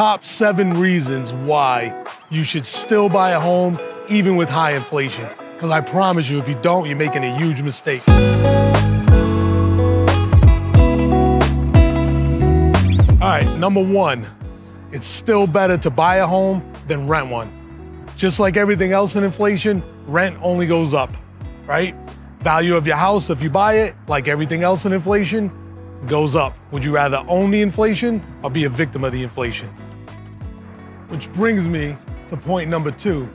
top 7 reasons why you should still buy a home even with high inflation. Because I promise you, if you don't, you're making a huge mistake. All right, number 1, it's still better to buy a home than rent one. Just like everything else in inflation, rent only goes up, right? Value of your house, if you buy it, like everything else in inflation, goes up. Would you rather own the inflation or be a victim of the inflation? Which brings me to point number 2.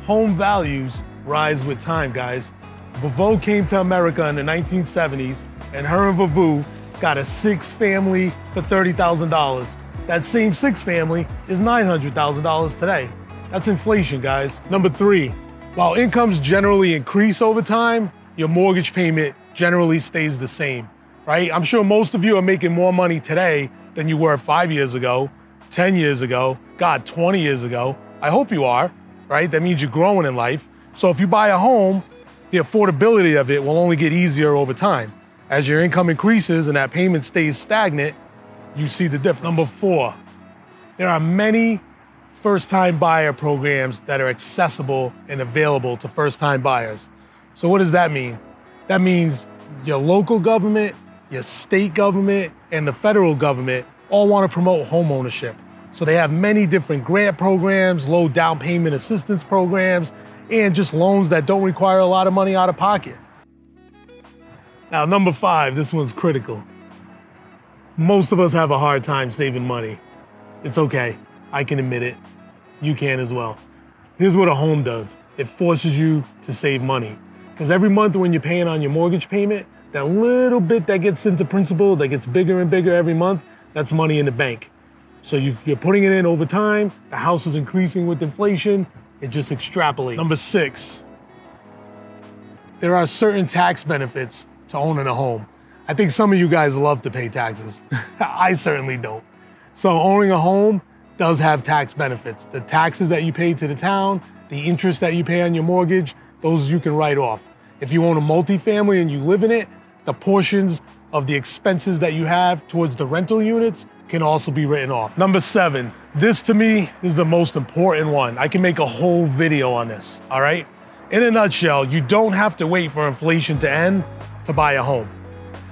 Home values rise with time, guys. Vavo came to America in the 1970s, and her and Vavu got a 6-family for $30,000. That same 6-family is $900,000 today. That's inflation, guys. Number 3, while incomes generally increase over time, your mortgage payment generally stays the same, right? I'm sure most of you are making more money today than you were 5 years ago, 10 years ago, God, 20 years ago. I hope you are, right? That means you're growing in life. So if you buy a home, the affordability of it will only get easier over time. As your income increases and that payment stays stagnant, you see the difference. Number 4, there are many first-time buyer programs that are accessible and available to first-time buyers. So what does that mean? That means your local government, your state government, and the federal government all want to promote home ownership. So they have many different grant programs, low down payment assistance programs, and just loans that don't require a lot of money out of pocket. Now, number 5, this one's critical. Most of us have a hard time saving money. It's okay, I can admit it. You can as well. Here's what a home does. It forces you to save money. Because every month when you're paying on your mortgage payment, that little bit that gets into principal, that gets bigger and bigger every month, that's money in the bank. So you're putting it in over time, the house is increasing with inflation, it just extrapolates. Number 6, there are certain tax benefits to owning a home. I think some of you guys love to pay taxes. I certainly don't. So owning a home does have tax benefits. The taxes that you pay to the town, the interest that you pay on your mortgage, those you can write off. If you own a multifamily and you live in it, the portions of the expenses that you have towards the rental units can also be written off. Number 7, this to me is the most important one. I can make a whole video on this, all right? In a nutshell, you don't have to wait for inflation to end to buy a home.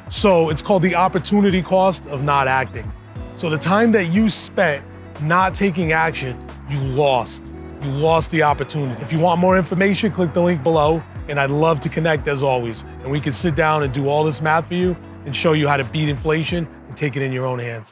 So it's called the opportunity cost of not acting. So the time that you spent not taking action, you lost. You lost the opportunity. If you want more information, click the link below, and I'd love to connect as always. And we can sit down and do all this math for you and show you how to beat inflation and take it in your own hands.